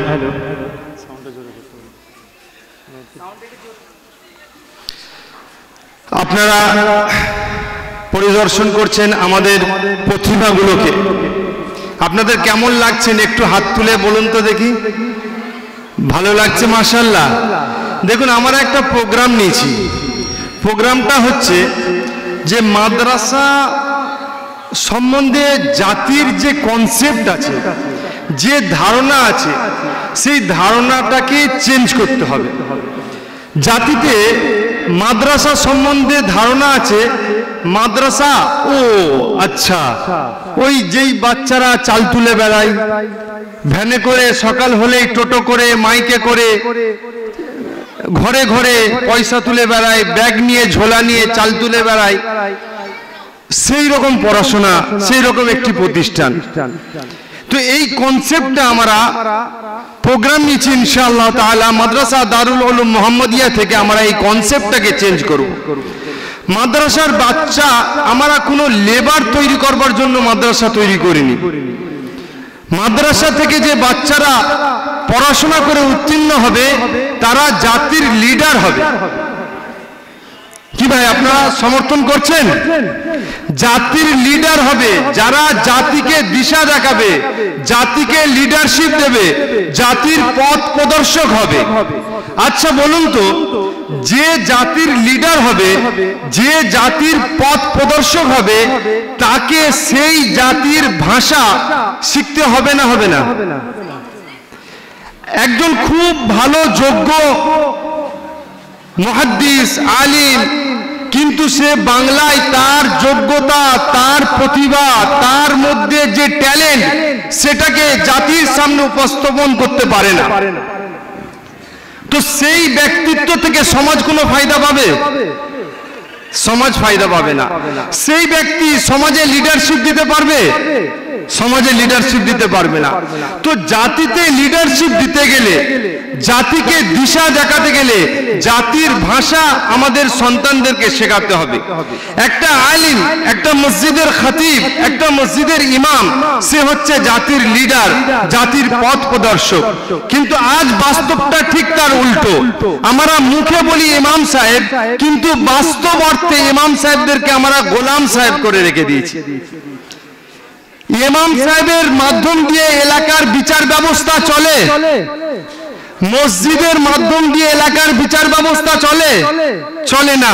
Hello, আপনারা পরিদর্শন করছেন আমাদের প্রতিভাগুলোকে, আপনাদের কেমন লাগছেন একটু হাত তুলে বলুন তো দেখি। ভালো লাগছে মাশাআল্লাহ। দেখুন, আমরা একটা প্রোগ্রাম নিয়েছি। প্রোগ্রামটা হচ্ছে যে মাদ্রাসা সম্বন্ধে জাতির যে কনসেপ্ট আছে, যে ধারণা আছে, সেই ধারণাটাকে চেঞ্জ করতে হবে। জাতিতে মাদ্রাসা সম্বন্ধে ধারণা আছে, মাদ্রাসা ও আচ্ছা ওই যেই বাচ্চারা চাল তুলে বেড়ায়, ভ্যানে করে, সকাল হলেই টোটো করে, মাইকে করে, ঘরে ঘরে পয়সা তুলে বেড়ায়, ব্যাগ নিয়ে, ঝোলা নিয়ে চাল তুলে বেড়ায়, সেই রকম পড়াশোনা, সেই রকম একটি প্রতিষ্ঠান। তো এই কনসেপ্টটা আমরা প্রোগ্রাম নিচ্ছি ইনশাআল্লাহ তাআলা। মাদ্রাসা দারুল উলুম মুহাম্মাদিয়া থেকে আমরা এই কনসেপ্টটাকে চেঞ্জ করব। মাদ্রাসার বাচ্চা আমরা কোনো লেবার তৈরি করবার জন্য মাদ্রাসা তৈরি করিনি। মাদ্রাসা থেকে যে বাচ্চারা পড়াশোনা করে উত্তীর্ণ হবে, তারা জাতির লিডার হবে। কি ভাই, আপনারা সমর্থন করছেন? জাতির লিডার হবে, যারা জাতিকে দিশা দেখাবে, জাতিকে লিডারশিপ দেবে, জাতির পথ প্রদর্শক হবে। আচ্ছা বলুন তো, যে জাতির লিডার হবে, যে জাতির পথ প্রদর্শক হবে, তাকে সেই জাতির ভাষা শিখতে হবে না হবে না? একজন খুব ভালো যোগ্য মুহাদ্দিস, আলিম, কিন্তু সে বাংলায় তার যোগ্যতা, তার প্রতিভা, তার মধ্যে যে ট্যালেন্ট, সেটাকে জাতির সামনে উপস্থাপন করতে পারে না। তো সেই ব্যক্তিত্ব থেকে সমাজ কোনো ফায়দা পাবে? সমাজ ফায়দা পাবে না। সেই ব্যক্তি সমাজে লিডারশিপ দিতে পারবে? সমাজে লিডারশিপ দিতে পারবে না। তো জাতিতে লিডারশিপ দিতে গেলে, জাতিকে দিশা দেখাতে গেলে, জাতির ভাষা আমাদের সন্তানদেরকে শেখাতে হবে। একটা আলিম, একটা মসজিদের খতিব, একটা মসজিদের ইমাম, সে হচ্ছে জাতির লিডার, জাতির পথ প্রদর্শক। কিন্তু আজ বাস্তবটা ঠিক তার উল্টো। আমরা মুখে বলি ইমাম সাহেব, কিন্তু বাস্তব অর্থে ইমাম সাহেবদেরকে আমরা গোলাম সাহেব করে রেখে দিয়েছি। ইমাম সাহেবের মাধ্যম দিয়ে এলাকার বিচার ব্যবস্থা চলে, মসজিদের মাধ্যম দিয়ে এলাকার বিচার ব্যবস্থা চলে? চলে না।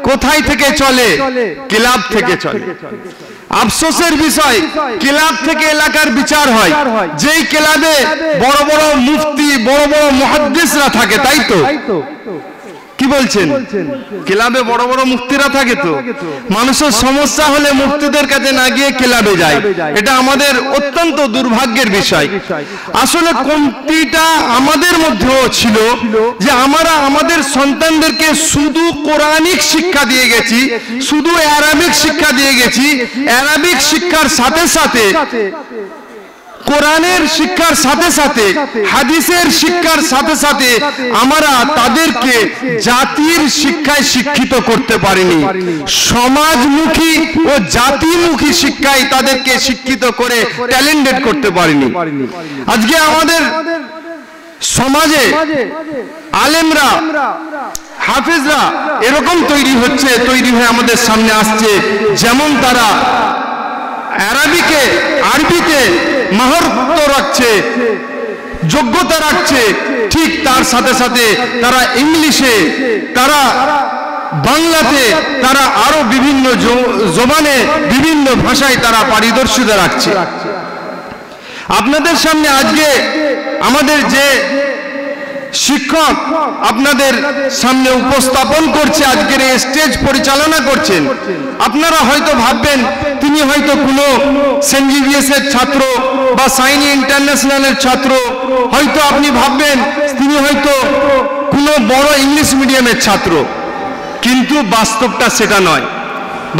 কোথায় থেকে চলে? ক্লাব থেকে চলে। আফসোসের বিষয়, ক্লাব থেকে এলাকার বিচার হয়। যেই ক্লাবে বড় বড় মুফতি, বড় বড় মুহাদ্দিসরা থাকে, তাই তো? কি বলছেন? ক্লাবে বড় বড় মুফতিরা থাকে। তো মানুষের সমস্যা হলে মুফতিদের কাছে না গিয়ে ক্লাবে যায়। এটা আমাদের অত্যন্ত দুর্ভাগ্যের বিষয়। আসলে কমতিটা আমাদের মধ্যেও ছিল, যে আমরা আমাদের সন্তানদেরকে শুধু কোরআনিক শিক্ষা দিয়ে গেছি, শুধু আরবিক শিক্ষা দিয়ে গেছি। আরবিক শিক্ষার সাথে সাথে, কোরআনের শিক্ষার সাথে সাথে, হাদিসের শিক্ষার সাথে সাথে আমরা তাদেরকে জাতির শিক্ষায় শিক্ষিত করতে পারিনি। সমাজমুখী ও জাতিমুখী শিক্ষায় তাদেরকে শিক্ষিত করে ট্যালেন্টেড করতে পারিনি। আজকে আমাদের সমাজে আলেমরা, হাফেজরা এরকম তৈরি হচ্ছে, তৈরি হয়ে আমাদের সামনে আসছে, যেমন তারা আরবিতে মাহারত রাখছে, যোগ্যতা রাখছে, ঠিক তার সাথে সাথে তারা ইংলিশে, তারা বাংলাতে, তারা আরো বিভিন্ন জবানে, বিভিন্ন ভাষায় তারা পারদর্শিতা রাখছে। আপনাদের সামনে আজকে আমাদের যে শিক্ষক আপনাদের সামনে উপস্থাপন করছে, আজকের এই স্টেজ পরিচালনা করছেন, আপনারা হয়তো ভাববেন তিনি হয়তো কোনো সেন্ট জেভিয়ার্সের ছাত্র বা সাইনি ইন্টারন্যাশনালের ছাত্র, হয়তো আপনি ভাববেন তিনি হয়তো কোনো বড় ইংলিশ মিডিয়ামের ছাত্র, কিন্তু বাস্তবটা সেটা নয়।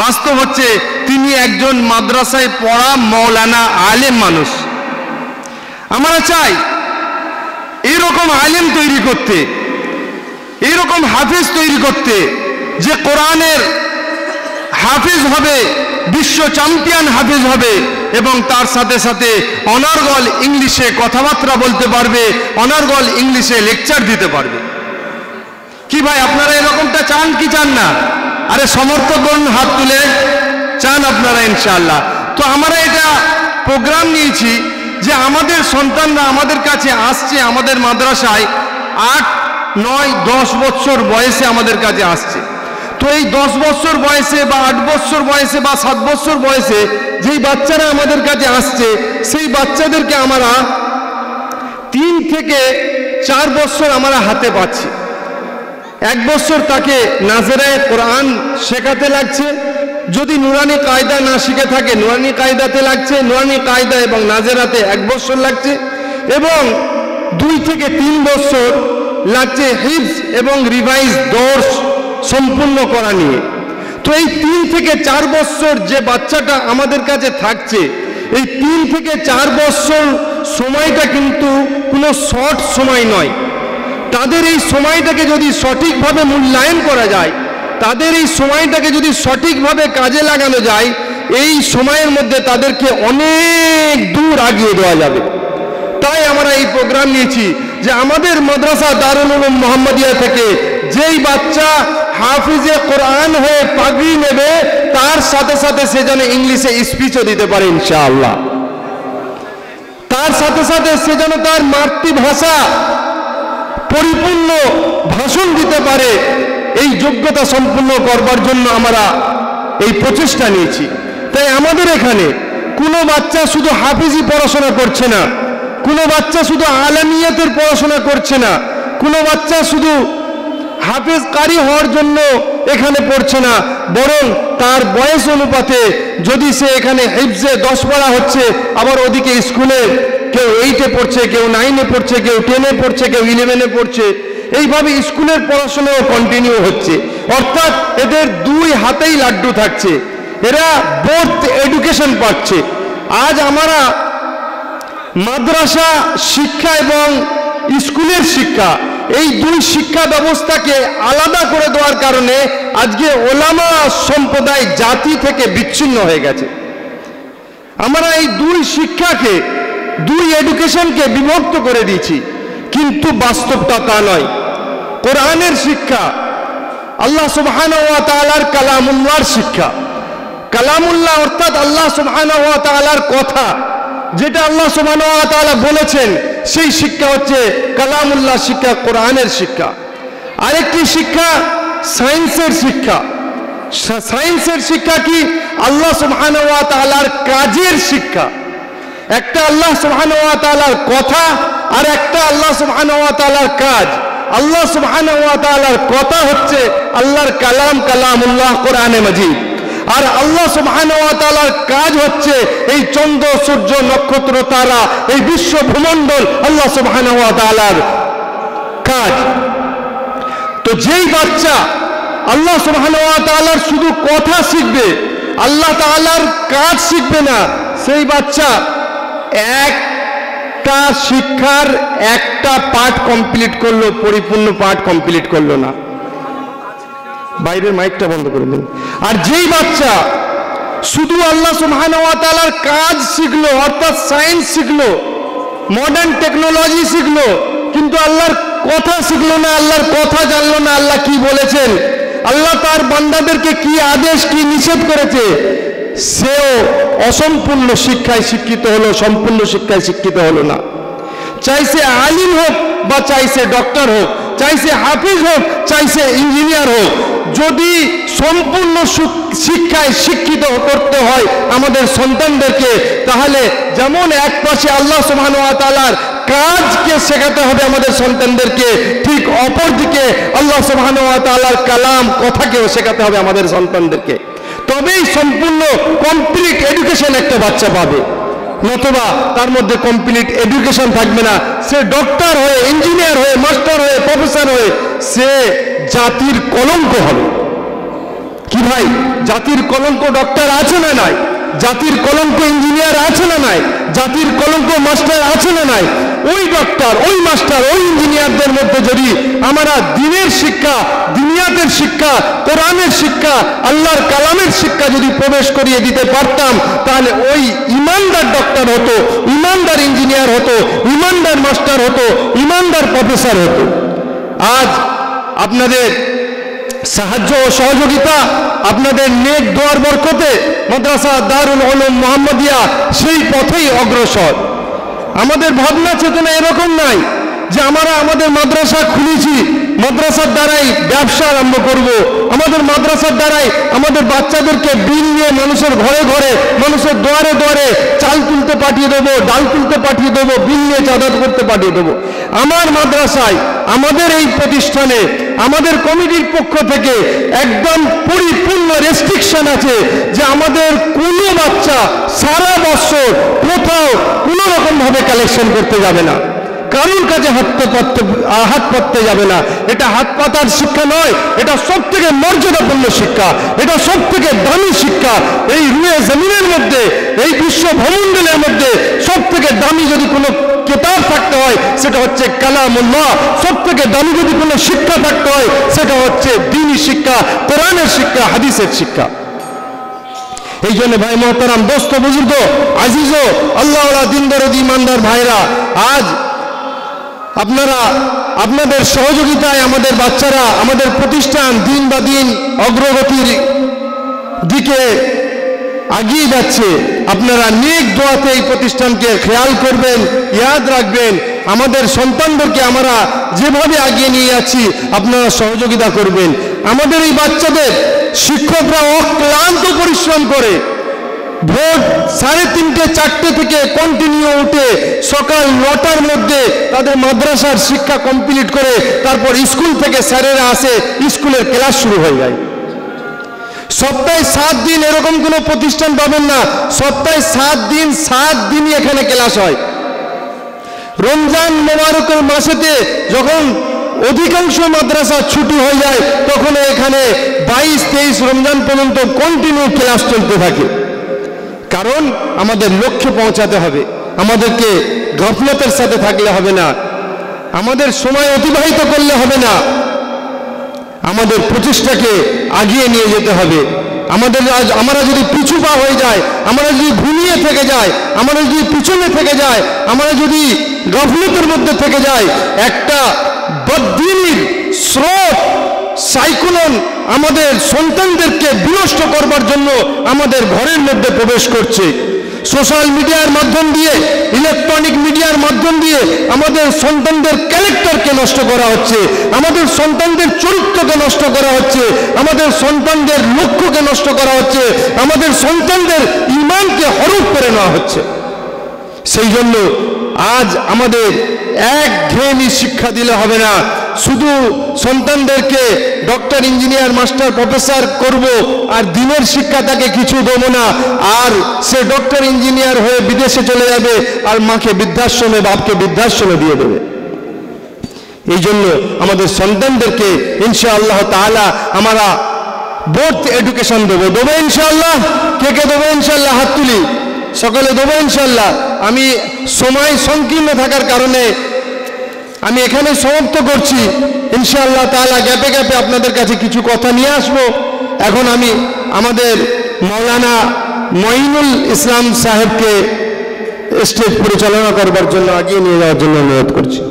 বাস্তব হচ্ছে তিনি একজন মাদ্রাসায় পড়া মৌলানা আলেম মানুষ। আমরা চাই এরকম আলেম তৈরি করতে, এরকম হাফেজ তৈরি করতে, যে কোরআনের হাফেজ হবে, বিশ্ব চ্যাম্পিয়ন হাফেজ হবে, এবং তার সাথে সাথে অনর্গল ইংলিশে কথাবার্তা বলতে পারবে, অনর্গল ইংলিশে লেকচার দিতে পারবে। কি ভাই আপনারা এরকমটা চান কি চান না? আরে সমর্থন করুন হাত তুলে, চান আপনারা ইনশাআল্লাহ। তো আমরা এটা প্রোগ্রাম নিয়েছি যে আমাদের সন্তানরা আমাদের কাছে আসছে, আমাদের মাদ্রাসায় 8, 9, 10 বছর বয়সে আমাদের কাছে আসছে। তো এই 10 বছর বয়সে বা 8 বছর বয়সে বা 7 বছর বয়সে যেই বাচ্চারা আমাদের কাছে আসছে, সেই বাচ্চাদেরকে আমরা 3 থেকে 4 বছর আমরা হাতে পাচ্ছি। 1 বছর তাকে নাজেরায়ে কোরআন শেখাতে লাগছে, যদি নুরানি কায়দা না শিখে থাকে নুরানি কায়দাতে লাগছে, নুরানি কায়দা এবং নাজেরাতে 1 বছর লাগছে, এবং 2 থেকে 3 বছর লাগছে হিফজ এবং রিভাইজ দর্স সম্পূর্ণ করা নিয়ে। তো এই 3 থেকে 4 বছর যে বাচ্চাটা আমাদের কাছে থাকছে, এই 3 থেকে 4 বছর সময়টা কিন্তু কোনো শর্ট সময় নয়। তাদের এই সময়টাকে যদি সঠিকভাবে মূল্যায়ন করা যায়, তাদের এই সময়টাকে যদি সঠিকভাবে কাজে লাগানো যায়, এই সময়ের মধ্যে তাদেরকে অনেক দূর আগিয়ে দেওয়া যাবে। তাই আমরা এই প্রোগ্রাম নিয়েছি যে আমাদের মাদ্রাসা দারুল উলুম মোহাম্মদিয়া থেকে যেই বাচ্চা হাফিজে কোরআন হয়ে পাগড়ি নেবে, তার সাথে সাথে সে যেন ইংলিশে স্পিচও দিতে পারে ইনশাআল্লাহ। তার সাথে সাথে সে যেন তার মাতৃভাষা পরিপূর্ণ ভাষণ দিতে পারে, এই যোগ্যতা সম্পূর্ণ করবার জন্য আমরা এই প্রচেষ্টা নিয়েছি। তাই আমাদের এখানে কোনো বাচ্চা শুধু হাফিজি পড়াশোনা করছে না, কোনো বাচ্চা শুধু আলামিয়াতের পড়াশোনা করছে না, কোনো বাচ্চা শুধু হাফিজ কারি হওয়ার জন্য এখানে পড়ছে না, বরং তার বয়স অনুপাতে যদি সে এখানে হিফজে 10 পড়া হচ্ছে, আবার ওদিকে স্কুলে কেউ 8-এ পড়ছে, কেউ 9-এ পড়ছে, কেউ 10-এ পড়ছে, কেউ 11-এ পড়ছে, এইভাবে স্কুলের পড়াশোনাও কন্টিনিউ হচ্ছে। অর্থাৎ এদের 2 হাতেই লাড্ডু থাকছে, এরা বোথ এডুকেশন পাচ্ছে। আজ আমরা মাদ্রাসা শিক্ষা এবং স্কুলের শিক্ষা, এই 2 শিক্ষা ব্যবস্থাকে আলাদা করে দেওয়ার কারণে আজকে ওলামা সম্প্রদায় জাতি থেকে বিচ্ছিন্ন হয়ে গেছে। আমরা এই 2 শিক্ষাকে, 2 এডুকেশনকে বিভক্ত করে দিয়েছি, কিন্তু বাস্তবটা তা নয়। কোরআনের শিক্ষা, আল্লাহ সুবহানাহু ওয়া তাআলার কালামুল্লাহর শিক্ষা, কালামুল্লাহ অর্থাৎ আল্লাহ সুবহানাহু ওয়া তাআলার কথা, যেটা আল্লাহ সুবহানাহু ওয়া তাআলা বলেছেন, সেই শিক্ষা হচ্ছে কালামুল্লাহ শিক্ষা, কোরআনের শিক্ষা। আরেকটি শিক্ষা সায়েন্সের শিক্ষা। সায়েন্সের শিক্ষা কি? আল্লাহ সুবহানাহু ওয়া তাআলার কাজের শিক্ষা। একটা আল্লাহ সুবহানাহু ওয়া তাআলার কথা, আর একটা আল্লাহ সুবহানাহু ওয়া তাআলার কাজ। আল্লাহ সুবহানাহু ওয়া তাআলার কথা হচ্ছে আল্লাহর কালাম, কালামুল্লাহ, কোরআনে মাজিদ। আর আল্লাহ সুবহানাহু ওয়া তাআলার কাজ হচ্ছে এই চন্দ্র, সূর্য, নক্ষত্র, তারা, এই বিশ্ব ভূমণ্ডল আল্লাহ সুবহানাহু ওয়া তাআলার কাজ। তো যেই বাচ্চা আল্লাহ সুবহানাহু ওয়া তাআলার শুধু কথা শিখবে, আল্লাহ তাআলার কাজ শিখবে না, সেই বাচ্চা একটা শিক্ষার একটা পার্ট কমপ্লিট করলো, পরিপূর্ণ পার্ট কমপ্লিট করলো না। বাইরের মাইকটা বন্ধ করে দিন। আর যেই বাচ্চা শুধু আল্লাহ সুবহানাহু ওয়া তাআলার কাজ শিখলো, অর্থাৎ সায়েন্স শিখলো, মডার্ন টেকনোলজি শিখলো, কিন্তু আল্লাহর কথা শিখলো না, আল্লাহর কথা জানলো না, আল্লাহ কি বলেছেন, আল্লাহ তার বান্দাদেরকে কি আদেশ, কি নিষেধ করেছে, সেও অসম্পূর্ণ শিক্ষায় শিক্ষিত হলো, সম্পূর্ণ শিক্ষায় শিক্ষিত হলো না। চাই সে আলিম হোক বা চাই সে ডক্টর হোক, চাই সে হাফিজ হোক, চাই সে ইঞ্জিনিয়ার হোক, যদি সম্পূর্ণ শিক্ষায় শিক্ষিত করতে হয় আমাদের সন্তানদেরকে, তাহলে যেমন এক পাশে আল্লাহ সুবহানাহু ওয়া তাআলার কাজকে শেখাতে হবে আমাদের সন্তানদেরকে, ঠিক অপর দিকে আল্লাহ সুবহানাহু ওয়া তাআলার কালাম, কথাকেও শেখাতে হবে আমাদের সন্তানদেরকে। তবেই সম্পূর্ণ কমপ্লিট এডুকেশন একটা বাচ্চা পাবে, নতুবা তার মধ্যে কমপ্লিট এডুকেশন থাকবে না। সে ডক্টর হয়ে, ইঞ্জিনিয়ার হয়ে, মাস্টার হয়ে, প্রফেসর হয়ে সে জাতির কলঙ্ক হবে। কি ভাই, জাতির কলঙ্ক ডক্টর আছে না নাই? জাতির কলঙ্ক ইঞ্জিনিয়ার আছে না নাই? জাতির কলঙ্ক মাস্টার আছে না নাই? ওই ডক্টর, ওই মাস্টার, ওই ইঞ্জিনিয়ারদের মধ্যে যদি আমরা দিনের শিক্ষা, দুনিয়াতের শিক্ষা, কোরআনের শিক্ষা, আল্লাহর কালামের শিক্ষা যদি প্রবেশ করিয়ে দিতে পারতাম, তাহলে ওই ইমানদার ডক্টর হতো, ইমানদার ইঞ্জিনিয়ার হতো, ইমানদার মাস্টার হতো, ইমানদার প্রফেসর হতো। আজ আপনাদের সাহায্য ও সহযোগিতা, আপনাদের নেক দোয়ার বরকতে মাদ্রাসা দারুল উলুম মুহাম্মাদিয়া সেই পথেই অগ্রসর। আমাদের ভাবনা চেতনা এরকম নাই যে আমরা আমাদের মাদ্রাসা খুলেছি, মাদ্রাসার দ্বারাই ব্যবসা আরম্ভ করব, আমাদের মাদ্রাসার দ্বারাই আমাদের বাচ্চাদেরকে বিল নিয়ে মানুষের ঘরে ঘরে, মানুষের দুয়ারে দুয়ারে চাল তুলতে পাঠিয়ে দেবো, ডাল তুলতে পাঠিয়ে দেবো, বিল নিয়ে চাঁদা করতে পাঠিয়ে দেবো। আমার মাদ্রাসায়, আমাদের এই প্রতিষ্ঠানে, আমাদের কমিটির পক্ষ থেকে একদম পরিপূর্ণ রেস্ট্রিকশন আছে যে আমাদের কোনো বাচ্চা সারা বছর কোথাও কোনো রকমভাবে কালেকশন করতে যাবে না, কারোর কাছে হাত পাততে যাবে না। এটা হাত পাতার শিক্ষা নয়, এটা সব থেকে মর্যাদাপূর্ণ শিক্ষা, এটা সব থেকে দামি শিক্ষা। এই রুয়ে জমিনের মধ্যে, এই বিশ্ব ভূমণ্ডলের মধ্যে সব থেকে দামি যদি কোনো কিতাব থাকতে হয় সেটা হচ্ছে কালামুল্লাহ। সব থেকে দামি যদি কোনো শিক্ষা থাকতে হয় সেটা হচ্ছে দ্বীনি শিক্ষা, কোরআনের শিক্ষা, হাদিসের শিক্ষা। এই জন্য ভাই মোহতারাম, দোস্ত বুজুর্গ, আজিজ, আল্লাহওয়ালা দিনদারদি ইমানদার ভাইরা, আজ আপনারা আপনাদের সহযোগিতায় আমাদের বাচ্চারা, আমাদের প্রতিষ্ঠান দিন বা দিন অগ্রগতির দিকে এগিয়ে যাচ্ছে। আপনারা নেক দোয়াতে এই প্রতিষ্ঠানকে খেয়াল করবেন, ইয়াদ রাখবেন। আমাদের সন্তানদেরকে আমরা যেভাবে এগিয়ে নিয়ে যাচ্ছি আপনারা সহযোগিতা করবেন। আমাদের এই বাচ্চাদের শিক্ষকরা অক্লান্ত পরিশ্রম করে ভোর 3:30 4টে থেকে কন্টিনিউ উঠে সকাল 9টার মধ্যে তাদের মাদ্রাসার শিক্ষা কমপ্লিট করে তারপর স্কুল থেকে স্যারেরা আসে, স্কুলের ক্লাস শুরু হয়ে যায়। সপ্তাহে 7 দিন এরকম কোনো প্রতিষ্ঠান পাবেন না, সপ্তাহে 7 দিন 7 দিনই এখানে ক্লাস হয়। রমজান মোবারকের মাসেতে যখন অধিকাংশ মাদ্রাসা ছুটি হয়ে যায় তখন এখানে 22-23 রমজান পর্যন্ত কন্টিনিউ ক্লাস চলতে থাকে। কারণ আমাদের লক্ষ্যে পৌঁছাতে হবে, আমাদেরকে গফলতের সাথে থাকলে হবে না, আমাদের সময় অতিবাহিত করলে হবে না, আমাদের প্রচেষ্টাকে এগিয়ে নিয়ে যেতে হবে। আমরা যদি পিছু পা হয়ে যায়, আমরা যদি ভুলিয়ে থেকে যায়, আমরা যদি পিছনে থেকে যায়, আমরা যদি গফলতের মধ্যে থেকে যাই, একটা বদ্দিনীর স্রোত সাইক্লোন আমাদের সন্তানদেরকে বিনষ্ট করবার জন্য আমাদের ঘরের মধ্যে প্রবেশ করছে। সোশ্যাল মিডিয়ার মাধ্যম দিয়ে, ইলেকট্রনিক মিডিয়ার মাধ্যম দিয়ে আমাদের সন্তানদের ক্যারেক্টারকে নষ্ট করা হচ্ছে, আমাদের সন্তানদের চরিত্রকে নষ্ট করা হচ্ছে, আমাদের সন্তানদের লক্ষ্যকে নষ্ট করা হচ্ছে, আমাদের সন্তানদের ঈমানকে হরফ করে নেওয়া হচ্ছে। সেই জন্য আজ আমাদের একঘেয়েমি শিক্ষা দিলে হবে না, শুধু সন্তানদেরকে ডক্টর, ইঞ্জিনিয়ার, মাস্টার, প্রফেসর করব আর দিনের শিক্ষা তাকে কিছু দেবো না, আর সে ডক্টর ইঞ্জিনিয়ার হয়ে বিদেশে চলে যাবে আর মাকে বৃদ্ধাশ্রমে, বাপকে বৃদ্ধাশ্রমে দিয়ে দেবে। এই জন্য আমাদের সন্তানদেরকে ইনশাআল্লাহ তাআলা আমরা বোর্ড এডুকেশন দেবো ইনশাআল্লাহ। কে কে দেবো ইনশাআল্লাহ? হাত তুলি, সকলে দেবো ইনশাআল্লাহ। আমি সময় সংকীর্ণ থাকার কারণে আমি এখানে সমাপ্ত করছি। ইনশাআল্লাহ তাআলা গ্যাপে গ্যাপে আপনাদের কাছে কিছু কথা নিয়ে আসবো। এখন আমি আমাদের মাওলানা মঈনুল ইসলাম সাহেবকে স্টেজ পরিচালনা করবার জন্য এগিয়ে নিয়ে যাওয়ার জন্য অনুরোধ করছি।